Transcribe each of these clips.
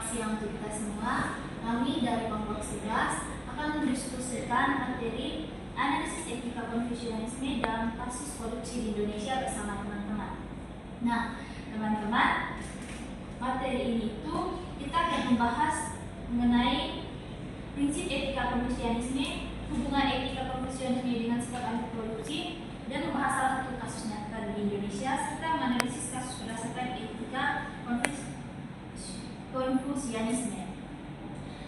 Selamat siang untuk kita semua. Kami dari kelompok 11 akan mendiskusikan materi analisis etika konfusianisme dalam kasus korupsi di Indonesia bersama teman-teman. Nah, teman-teman, materi ini itu kita akan membahas mengenai prinsip etika konfusianisme, hubungan etika konfusianisme dengan sikap anti korupsi, dan membahas salah satu kasus nyata di Indonesia serta menganalisis kasus berdasarkan etika konfusianisme.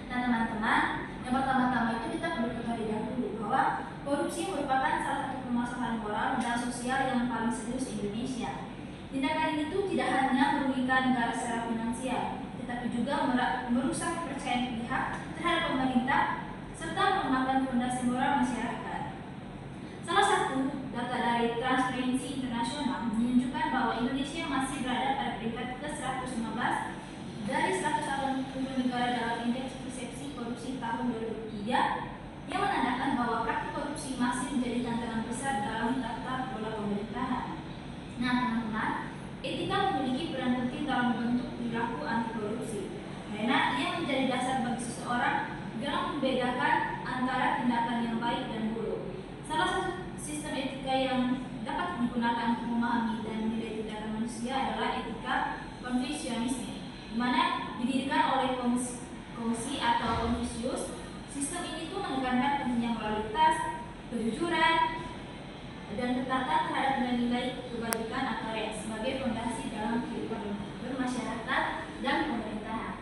Nah, teman-teman, yang pertama-tama itu kita perlu ketahui dahulu bahwa korupsi merupakan salah satu permasalahan moral dan sosial yang paling serius di Indonesia. Tindakan ini itu tidak hanya merugikan negara secara finansial, tetapi juga merusak kepercayaan pihak terhadap pemerintah serta melemahkan fondasi moral masyarakat. Salah satu data dari Transparency International menunjukkan bahwa Indonesia masih berada pada peringkat ke-115 dari 180 negara dalam indeks persepsi korupsi tahun 2003 yang menandakan bahwa praktik korupsi masih menjadi tantangan besar dalam tata kelola pemerintahan. Nah, teman-teman, etika memiliki peran penting dalam membentuk perilaku anti korupsi karena ia menjadi dasar bagi seseorang dalam membedakan antara tindakan yang baik dan buruk. Salah satu sistem etika yang dapat digunakan untuk memahami dan menilai tindakan manusia adalah etika konfusianisme, di mana didirikan oleh Kongsi atau Confucius. Sistem ini tuh menekankan pentingnya moralitas, kejujuran, dan ketatan terhadap nilai kebajikan atau sebagai fondasi dalam kehidupan bermasyarakat dan pemerintahan.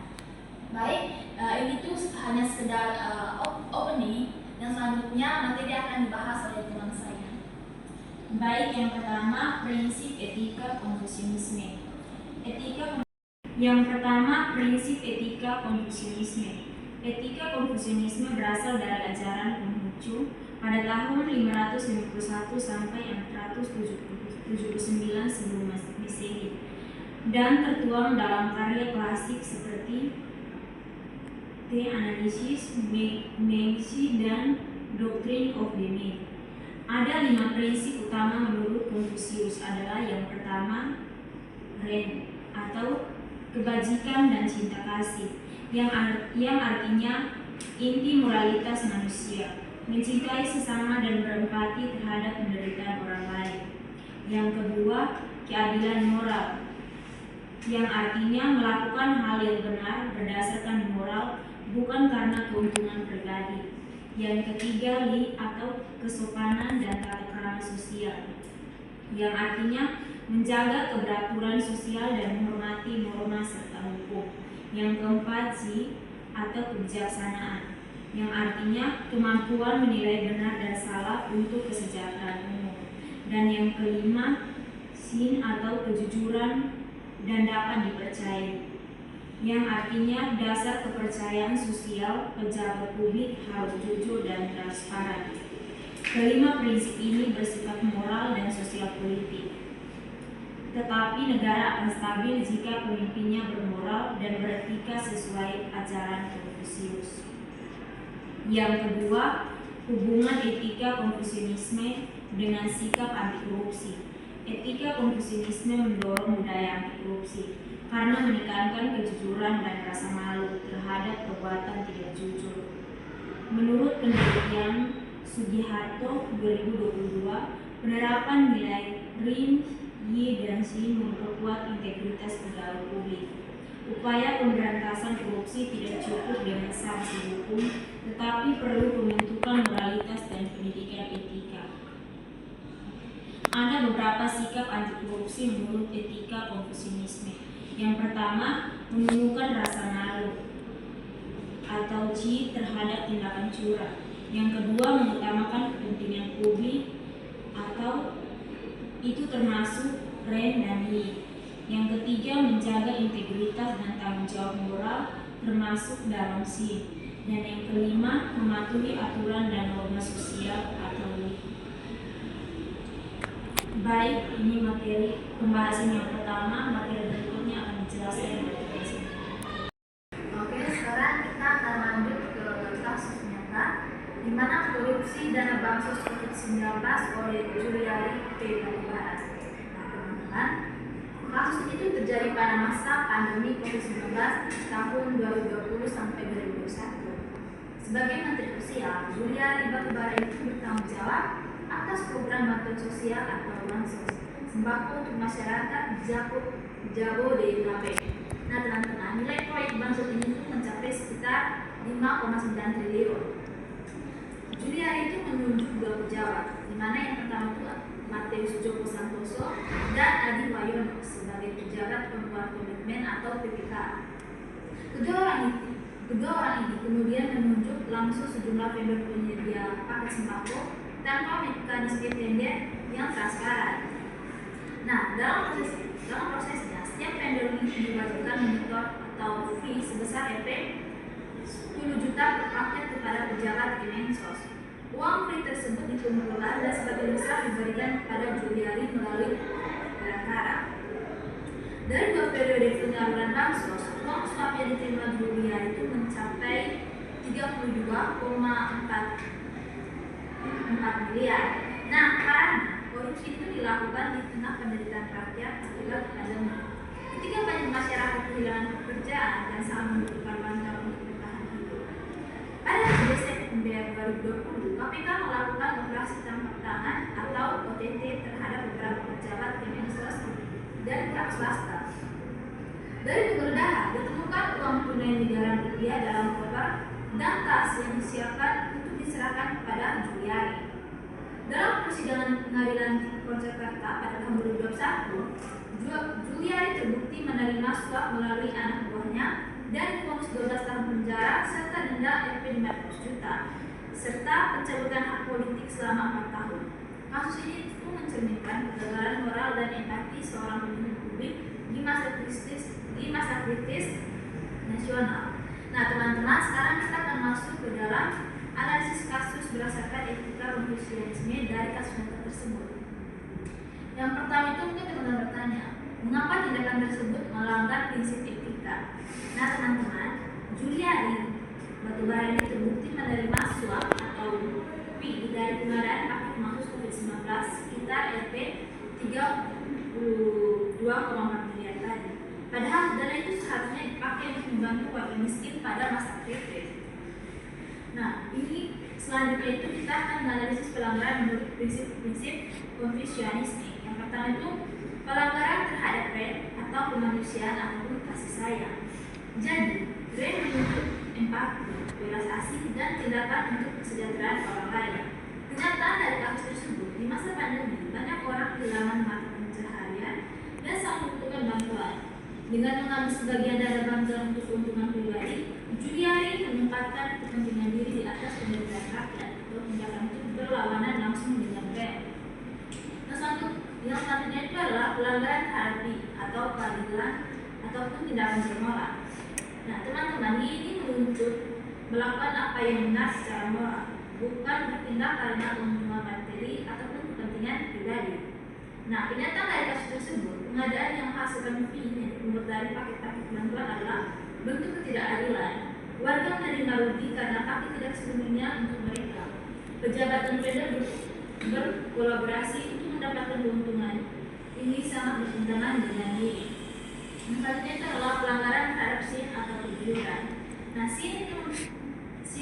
Baik, ini tuh hanya sekedar opening. Yang selanjutnya materi akan dibahas oleh teman saya. Baik, yang pertama prinsip etika konfusianisme. Yang pertama, prinsip etika konfusianisme. Etika konfusianisme berasal dari ajaran Konghucu pada tahun 551 sampai 479 sebelum Masehi dan tertuang dalam karya klasik seperti The Analysis, Meiji, dan Doctrine of the Mind. Ada 5 prinsip utama menurut Confucius adalah yang pertama, Ren atau kebajikan dan cinta kasih, yang artinya inti moralitas manusia, mencintai sesama dan berempati terhadap penderitaan orang lain. Yang kedua, keadilan moral, yang artinya melakukan hal yang benar berdasarkan moral, bukan karena keuntungan pribadi. Yang ketiga, li atau kesopanan dan tata krama sosial, yang artinya menjaga keberaturan sosial dan menghormati norma serta hukum. Yang keempat, zi atau kebijaksanaan, yang artinya kemampuan menilai benar dan salah untuk kesejahteraan umum. Dan yang kelima, sin atau kejujuran dan dapat dipercayai, yang artinya dasar kepercayaan sosial pejabat publik harus jujur dan transparan. Kelima prinsip ini bersifat moral dan sosial politik, tetapi negara akan stabil jika pemimpinnya bermoral dan beretika sesuai ajaran Confucius. Yang kedua, hubungan etika konfusianisme dengan sikap anti korupsi. Etika konfusianisme mendorong budaya anti korupsi karena menekankan kejujuran dan rasa malu terhadap perbuatan tidak jujur. Menurut penelitian Sugiharto 2022, penerapan nilai Rin, Yi, dan Xin memperkuat integritas pegawai publik. Upaya pemberantasan korupsi tidak cukup dengan sanksi hukum, tetapi perlu pembentukan moralitas dan pendidikan etika. Ada beberapa sikap anti korupsi menurut etika konfusianisme. Yang pertama, menumbuhkan rasa malu atau ji terhadap tindakan curang. Yang kedua, mengutamakan kepentingan publik atau itu termasuk Ren dan Yi. Yang ketiga, menjaga integritas dan tanggung jawab moral termasuk dalam Xin. Dan yang kelima, mematuhi aturan dan norma sosial atau Li. Baik, ini materi pembahasan yang pertama. Materi berikutnya akan dijelaskan oleh teman saya. Oke, sekarang kita akan lanjut ke kasus nyata di mana korupsi dana bansos COVID-19 oleh Juliari P. Batubara. Nah, teman-teman, Kasus itu terjadi pada masa pandemi COVID-19 tahun 2020 sampai 2021. Sebagai Menteri Sosial, Juliari Batubara itu bertanggung jawab atas program bantuan sosial atau bansos sembako untuk masyarakat Jabodetabek. Nah teman-teman, nilai proyek bansos ini tuh mencapai sekitar 5,9 triliun. Juliari itu menunjuk dua pejabat, di mana yang pertama itu Mateus Joko Santoso dan Adi Wayono sebagai pejabat pembuat komitmen atau PPK. Kedua orang ini kemudian menunjuk langsung sejumlah vendor penyedia paket sembako tanpa mekanisme tender yang transparan. Nah, dalam prosesnya, setiap vendor ini diwajibkan menyetor atau fee sebesar Rp 10 juta per paket kepada pejabat Kemensos. Uang fee tersebut dikumpulkan dan sebagian besar diberikan kepada Juliari melalui perantara. Dari 2 periode penyaluran bansos, uang suap yang diterima Juliari itu mencapai 32,4 miliar. Nah, karena korupsi itu dilakukan di tengah penderitaan rakyat akibat pandemi. Ketika banyak masyarakat kehilangan pekerjaan dan sangat membutuhkan bantuan untuk bertahan hidup. Pada 3 September 2020, KPK melakukan operasi tangkap tangan atau OTT terhadap beberapa pejabat Kemensos dan pihak swasta. Dari penggeledahan ditemukan uang tunai miliaran rupiah dalam koper dan tas yang disiapkan untuk diserahkan kepada Juliari. Dalam persidangan pengadilan Tipikor Jakarta pada tahun 2021, Juliari terbukti menerima suap melalui anak buahnya dan divonis 12 tahun penjara serta denda Rp 500 juta serta pencabutan hak politik selama 4 tahun. Kasus ini itu mencerminkan kegagalan moral dan empati seorang pemimpin publik di masa kritis nasional. Nah teman-teman, sekarang kita akan masuk ke dalam analisis kasus berdasarkan etika konfusianisme dari kasus nyata tersebut. Yang pertama itu mungkin teman-teman bertanya, mengapa tindakan tersebut melanggar prinsip etika? Nah teman-teman, Juliari Batubara ini terbukti menerima suap atau fee dari pengadaan paket khusus COVID-19 sekitar Rp 32,4 miliar tadi. Padahal dana itu seharusnya dipakai untuk membantu warga miskin pada masa kritis. Nah, ini selanjutnya itu kita akan menganalisis pelanggaran menurut prinsip-prinsip konfusianisme. Yang pertama itu pelanggaran terhadap rem atau kemanusiaan ataupun kasih sayang. Jadi, rem menuntut empati, belas asih, dan tindakan untuk kesejahteraan orang lain. Kenyataan dari kasus tersebut, di masa pandemi banyak orang kehilangan mata pencaharian dan sangat membutuhkan bantuan. Dengan mengambil sebagian dana bantuan untuk keuntungan pribadi, Juliari menempatkan kepentingan diri di atas penderitaan rakyat atau tindakan itu berlawanan langsung dengan rem. Yang selanjutnya itu adalah pelanggaran HRP atau keadilan ataupun tindakan bermoral. Nah teman-teman, ini menuntut melakukan apa yang benar secara moral, bukan bertindak karena keuntungan materi ataupun kepentingan pribadi. Nah kenyataan dari kasus tersebut, pengadaan yang menghasilkan fee dari paket-paket bantuan adalah bentuk ketidakadilan. Warga menerima rugi karena paket tidak sepenuhnya untuk mereka. Pejabat dan vendor berkolaborasi untuk mendapatkan keuntungan. Ini sangat bertentangan dengan diri. Yang selanjutnya itu adalah pelanggaran terhadap SIN atau kejujuran. Nah, SIN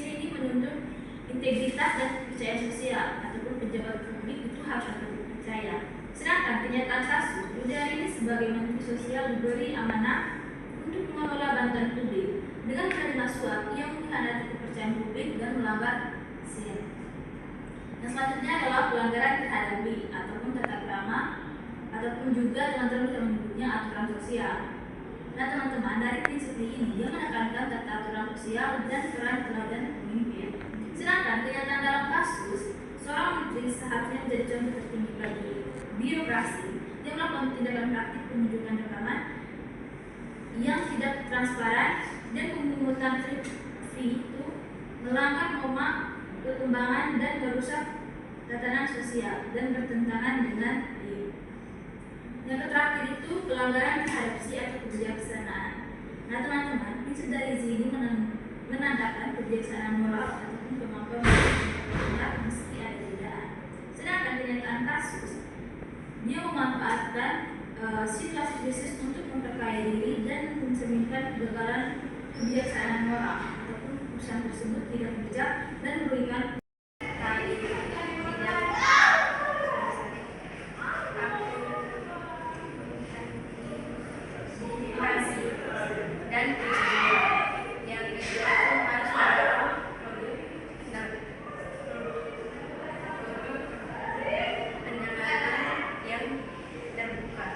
ini menuntut integritas dan kepercayaan sosial ataupun pejabat publik itu harus dapat dipercaya. Sedangkan kenyataan kasus, Juliari ini sebagai Menteri Sosial diberi amanah untuk mengelola bantuan publik. Dengan menerima suap, ia mengkhianati kepercayaan publik dan melanggar SIN. Yang selanjutnya adalah pelanggaran terhadap B ataupun tata krama ataupun juga teman-teman bisa menyebutnya aturan sosial. Nah teman-teman, dari prinsip ini dia menekankan tata aturan sosial dan peran teladan pemimpin. Sedangkan kenyataan dalam kasus, seorang menteri seharusnya menjadi contoh tertinggi bagi birokrasi yang melakukan tindakan praktik penunjukan rekaman yang tidak transparan dan pemungutan fee itu melanggar norma perkembangan dan merusak tatanan sosial dan bertentangan dengan EU. Yang terakhir itu pelanggaran terhadap SI atau kebijaksanaan. Nah teman-teman, prinsip dari SI ini menandakan kebijaksanaan moral ataupun kemampuan benar meski ada godaan. Sedangkan kenyataan kasus, dia memanfaatkan Sintesis untuk memperkaya diri dan mencerminkan kegagalan kebijaksanaan moral ataupun perusahaan tersebut tidak bijak dan merugikan dan yang kedua itu harus mendorong produk pendanaan yang terbuka.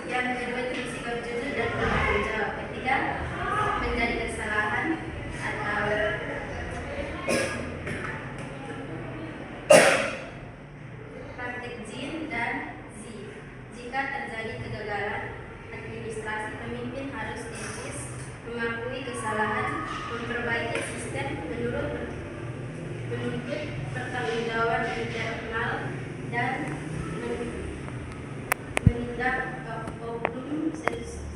Yang kedua itu bersikap jujur dan bertanggung jawab. Ketiga, menjadi kesalahan atau praktik jin dan zi. Jika terjadi kegagalan administrasi, pemimpin harus etis, mengakui kesalahan, memperbaiki sistem menuntut pertanggungjawaban internal dan menindak oknum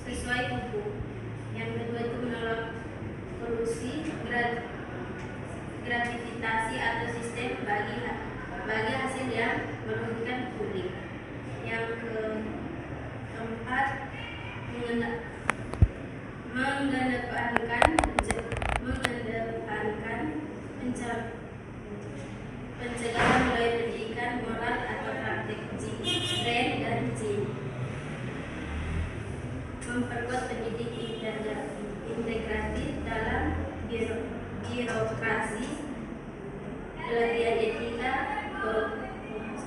sesuai hukum. Yang kedua itu menolak kolusi, gratifikasi atau sistem bagi hasil yang merugikan publik. Yang keempat, mengedepankan pencegahan mulai pendidikan moral atau praktik jin dan jin, memperkuat pendidik integratif dalam birokrasi, pelatihan etika,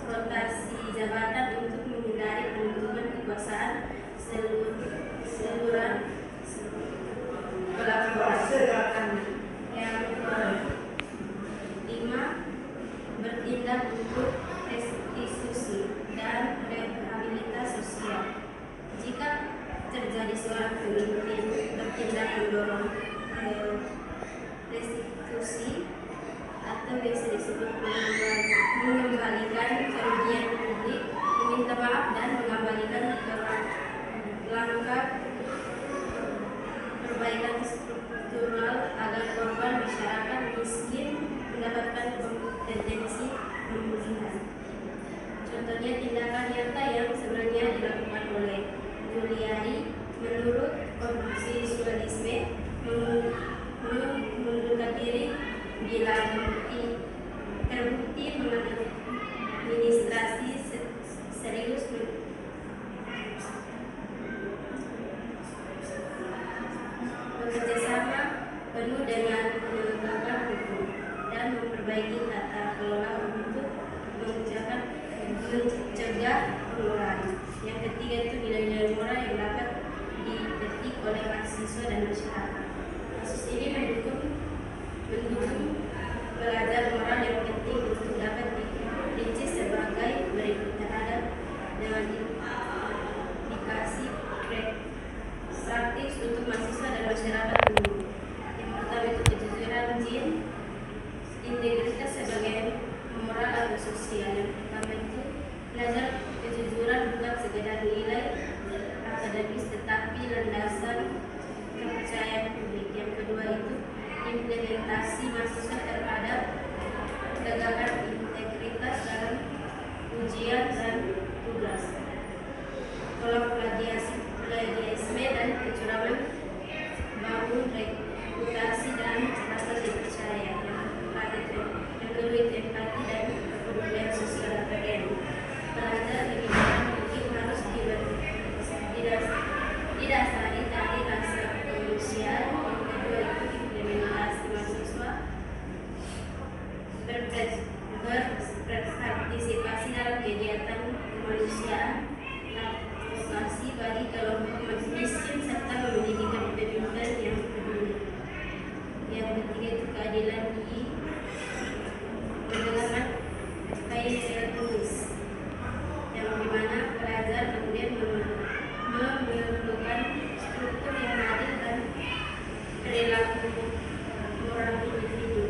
rotasi jabatan untuk menghindari penutupan kekuasaan seluruh pelaku. Yang kelima, bertindak untuk restitusi dan rehabilitasi sosial. Jika terjadi seorang pemimpin bertindak mendorong restitusi atau biasa disebut mengembalikan kerugian publik, meminta maaf dan mengembalikan langkah perbaikan struktural agar korban masyarakat miskin mendapatkan kompetensi pemulihan. Contohnya tindakan nyata yang sebenarnya dilakukan oleh Juliari menurut konstitusionalisme mengundurkan diri bila terbukti mengadministrasi serius bekerjasama penuh dengan menegakkan hukum dan memperbaiki tata kelola untuk mencegah penularan. Yang ketiga itu nilai-nilai moral yang dapat dipetik oleh mahasiswa dan masyarakat. Kasus ini mendukung pelajar moral yang penting untuk dapat dirinci sebagai berikut terhadap dengan indikasi praktis untuk mahasiswa dan masyarakat umum. Yang pertama itu kejujuran jin, integritas sebagai moral atau sosial. Yang pertama itu belajar kejujuran bukan sekedar nilai akademis tetapi landasan kepercayaan publik. Yang kedua itu implementasi mahasiswa terhadap tegakkan integritas dalam ujian dan tugas, tolak plagiarisme dan kecurangan, bangun reputasi dan rasa dipercaya. Yang kedua itu empati dan kepedulian sosial akademik. Pelajar pendidikan publik harus didasari dari rasa kemanusiaan. Yang kedua itu implementasi mahasiswa berpartisipasi dalam kegiatan kemanusiaan, advokasi bagi kelompok miskin serta mendidikan pemimpin yang peduli. Yang ketiga itu keadilan di penerapan tulis, yang dimana pelajar kemudian memerlukan struktur yang adil dan perilaku moral individu.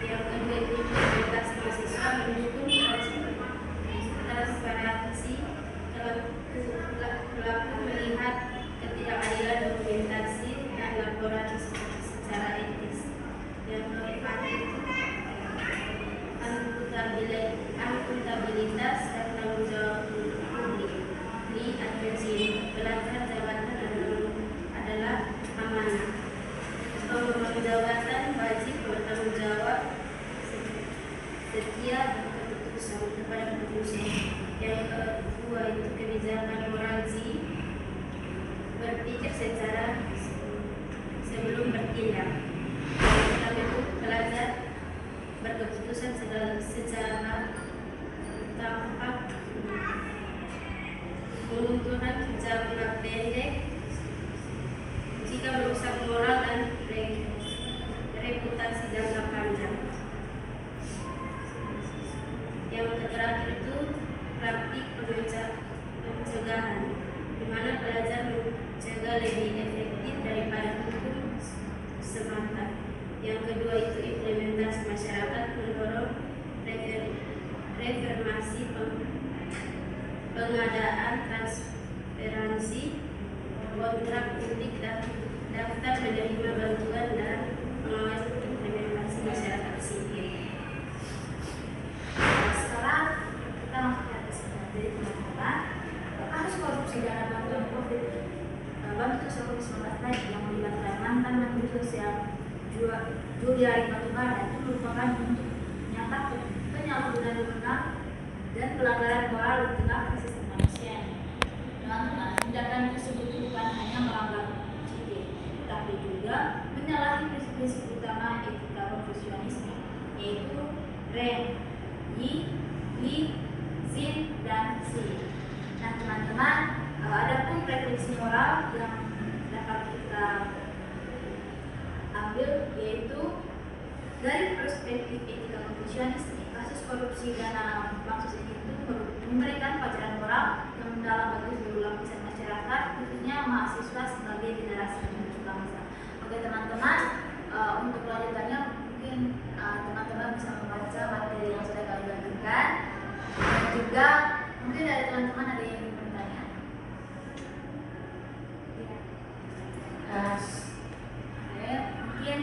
Yang kedua itu integritas mahasiswa mendukung transparansi pelaku melihat ketidakadilan dokumentasi dan laporan secara etis. Yang keempat itu akuntabilitas dan tanggung jawab publik. Adversi pelajar jabatan adalah amanah. Pemegang jabatan wajib bertanggung jawab setia keputusan kepada keputusan. Yang kedua itu kebijakan moralzi, berpikir secara sebelum bertindak. Yang ketiga itu pelajar berkeputusan secara tanpa menguntungkan jangka pendek jika merusak moral dan reputasi jangka panjang. Yang terakhir itu praktik pencegahan, di mana pelajar mencegah lebih efektif daripada hukum semata. Yang kedua itu implementasi masyarakat, mendorong reformasi pengadaan transparansi kontrak publik dan daftar menerima bantuan dan mengawasi implementasi masyarakat sipil. Sekarang kita masuk ke atas dari teman-teman. Kasus korupsi dana bantuan COVID bantu sosial COVID-19 tadi yang melibatkan mantan Menteri Sosial Juliari Batubara itu merupakan untuk menyatakan penyalahgunaan wewenang dan pelanggaran moral di tengah krisis kemanusiaan. Teman-teman, tindakan tersebut bukan hanya melanggar sipil, tapi juga menyalahi prinsip-prinsip utama etika profesionalisme, yaitu REM, I, Li, Zin, dan Si. Nah, teman-teman, ada pun refleksi moral yang dapat kita ambil, yaitu dari perspektif etika profesionalisme, kasus korupsi dana bansos ini itu memberikan pelajaran moral yang mendalam bagi seluruh lapisan masyarakat, khususnya mahasiswa sebagai generasi penerus bangsa. Oke teman-teman, untuk kelanjutannya mungkin teman-teman bisa membaca materi yang sudah kami bagikan, dan juga mungkin dari teman-teman ada yang ingin bertanya. Oke, mungkin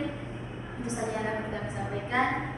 itu saja yang dapat kami sampaikan.